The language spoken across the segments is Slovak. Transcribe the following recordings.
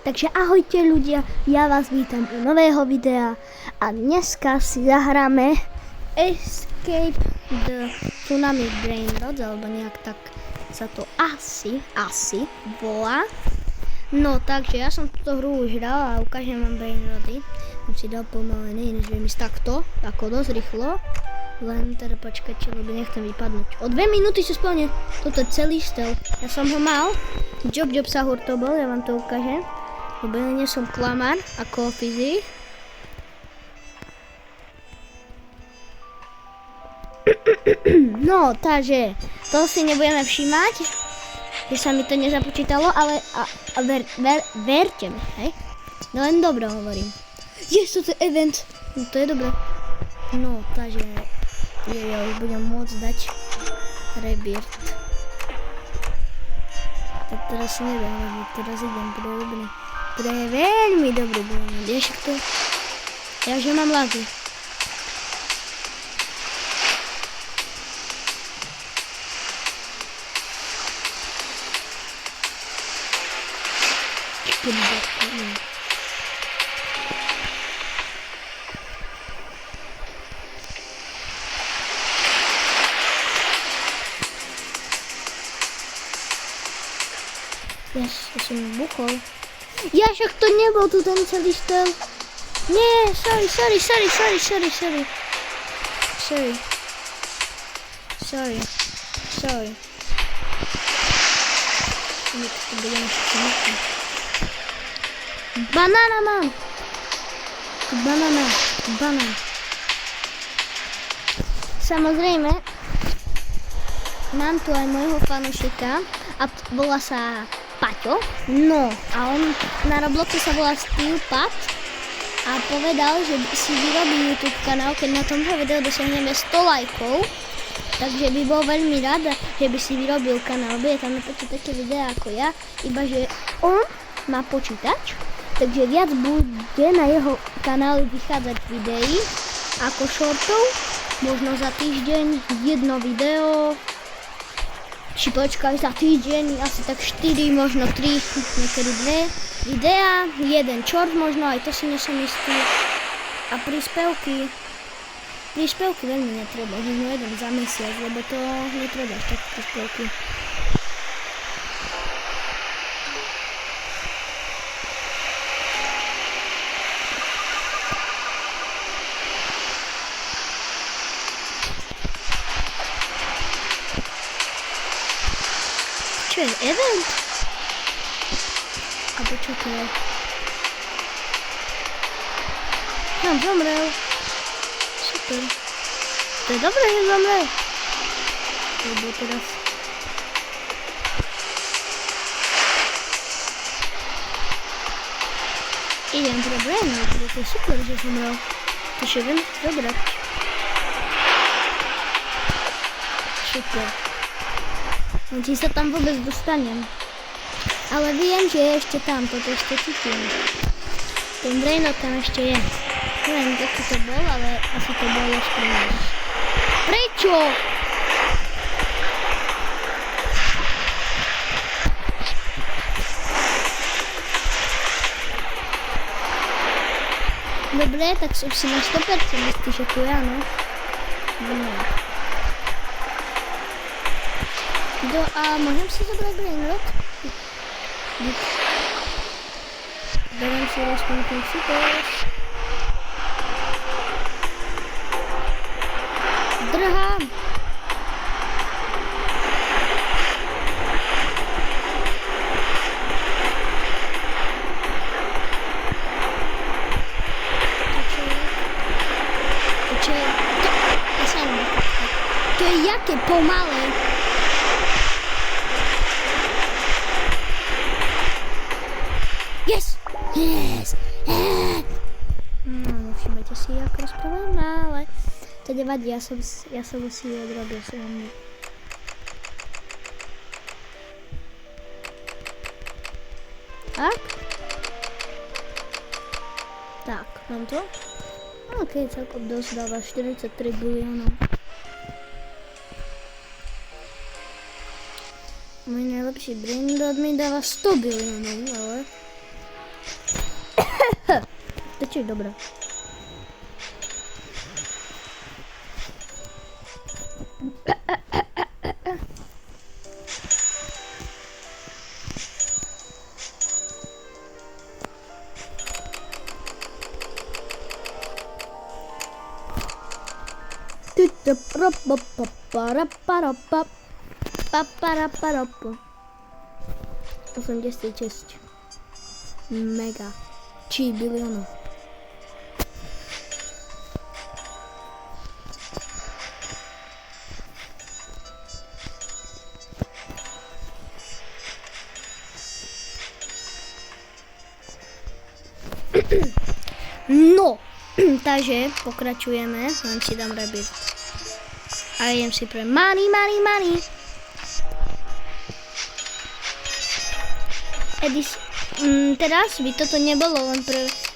Takže ahojte ľudia, ja vás vítam u nového videa a dneska si zahráme Escape the Tsunami Brainrot, alebo nejak tak sa to asi volá. No takže ja som túto hru už hral a ukážem vám Brainroty. Som si dal pomalený, než viem ísť takto, ako dosť rýchlo. Len teda počkajte, lebo nechcem vypadnúť. O 2 minúty sa splne. Toto je celý stealth. Ja som ho mal. Job Sahur to bol, ja vám to ukážem. Lebo ja nie som klamár, ako fyzik. No, takže to si nebudeme všímať, že sa mi to nezapočítalo, ale verte mi, hej? No len dobro hovorím. Toto je event. No to je dobré. No, takže ja už budem môcť dať rebirth. Tak teraz si neviem robiť, teraz idem, to je dobrý. To je veľmi dobrý bojom. Vieš kto? Ja už nemám lagy. Ja som buchol. Ja však to nebol tu ten celý stel. Nie, sorry. Banána mám. Banán. Samozrejme, mám tu aj môjho fanúšika a volá sa Paťo. No a on na Robloxe sa volá SteelPat a povedal, že si vyrobí YouTube kanál, keď na tomto videu dosiahneme 100 lajkov. Takže by bol veľmi rád, že by si vyrobil kanál. Bude tam napočítať také videá ako ja, iba že on má počítač, takže viac bude na jeho kanáli vychádzať videí ako shortov. Možno za týždeň jedno video, či počkaj za týždeň, asi tak 4, možno 3, niekedy 2 videá, jeden short možno, aj to si nesom istý. A príspevky veľmi netreba, možno jeden za mesiac, lebo to netreba tak príspevky. Čo je event? A počkaj. Som zomrel. Super. To je dobré, že zomrel. Lebo teraz... Idem teda Brainrot, to je super, že zomrel. To je veľmi dobré. Super. No, či sa tam vôbec dostanem. Ale viem, že je ešte tam, toto ešte cítim. Ten Brainrot tam ešte je. Neviem, aký to bol, ale asi to bolo správne. Prečo? Dobre, tak som si na 100% istý, že tu ja, no. A môžem si zobrať Brainrot? Beriem si rozpom ten super. Drhám! To je jaké pomalé. Yes! No, nevšimajte si, ako rozprávam, ale to nevadí, ja som si odrobil srandu. Tak, mám to? Ok, celkom dosť dáva 43 biliónov. Môj najlepší Brainrot mi dáva 100 biliónov, ale To je dobré. $86 mega či biliónov. No, takže pokračujeme, len si dám rabbit. A idem si pre money. Teraz by toto nebolo len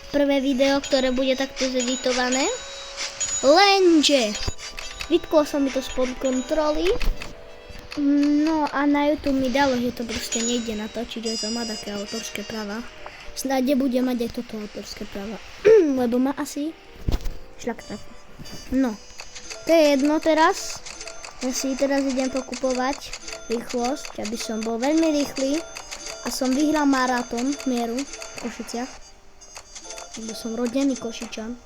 prvé video, ktoré bude takto zeditované. Lenže vytklo som mi to spod kontroly. No a na YouTube mi dalo, že to proste nejde natočiť, že to má také autorské práva. Snáď bude mať aj toto autorské práva. Lebo má asi šľak trafí. No, to je jedno teraz. Ja si teraz idem pokupovať rýchlosť, aby som bol veľmi rýchly. A som vyhral maratón mieru v Košiciach. Lebo som rodený Košičan.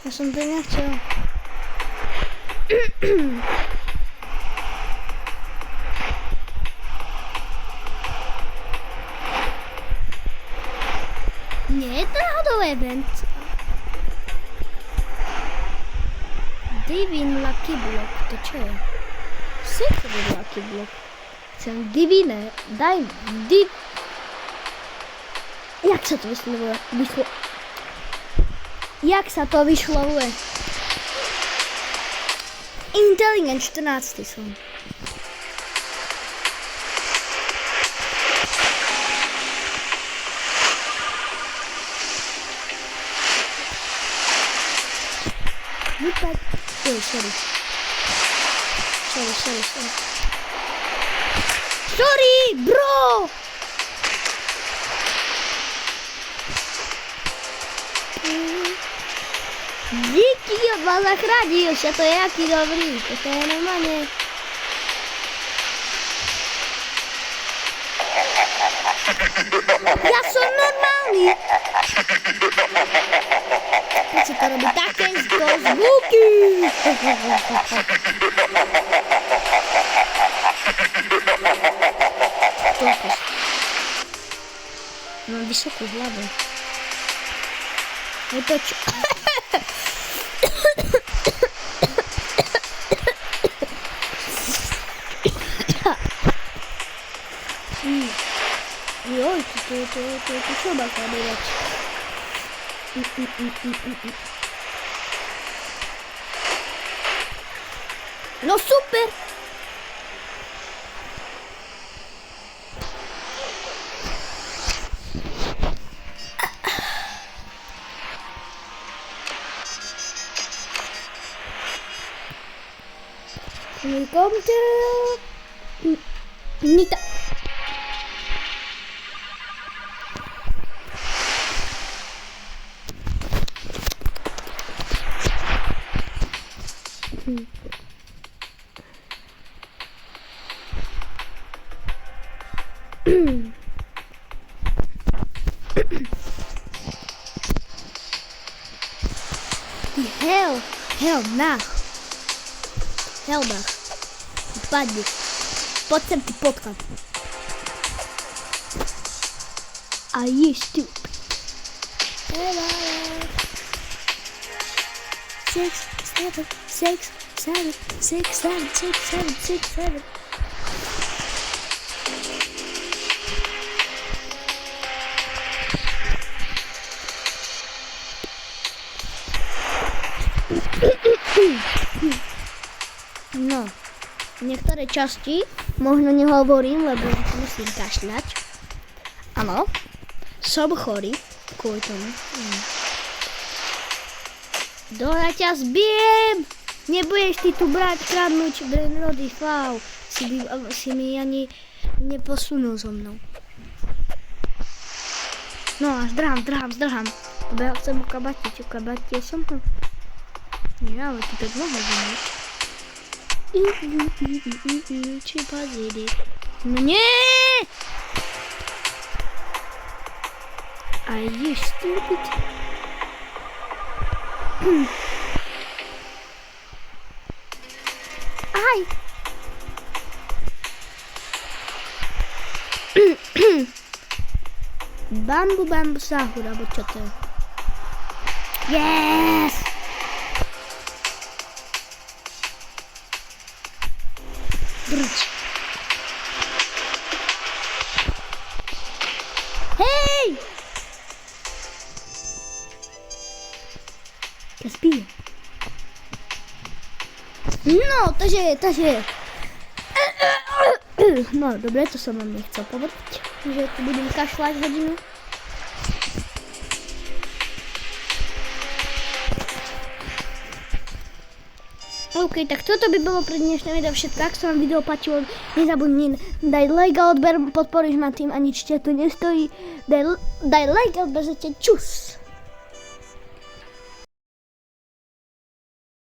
Ja som to nechcel. Nie je to náhodou event. Divin Lucky Block, to čo je? Secret Lucky Block. Chcem divine, daj Jak sa to vyslovuje? Jak sa to vyšlovuje? Intelligent 14 som. Vypad. Sorry, bro! Díky, ma zachránil, že to je jaký dobrý, to je normálne. Ja som normálny. Prečo to robí takéto zvuky? Mám vysokú hlavu. Je to čo? Joj, to čo má kamerať? No super! Welcome to Nita. Helbach. Padni. Poď sem ty potkať. A je stupid. 6, 7, 6, 7, 6, 7, 6, 7, 6, 7. No, niektoré časti možno nehovorím, lebo musím kašľať. Áno, som chorý kvôli tomu. Dole ťa zbijem! Nebudeš ty tu brať, kradnúť Brainrody, fau. Si mi ani neposunul so mnou. No a zdrhám. Lebo ja chcem ukabatiť som ho. Nie, ale ty tak mohol vyniť. Či pozrieť. No nie! Are you stupid? Aj! Bambu sahur, alebo čo to je? Yes! Brč. Hej! Ja spím. No, takže. No, dobre, to som vám nechcel povedať, že tu budem kašľať hodinu. OK, tak toto by bolo pre dnešné video všetko. Ak sa vám video páčilo, nezabudni daj like a odber, podporíš ma tým a nič ťa to nestojí. Daj like a odber, čus.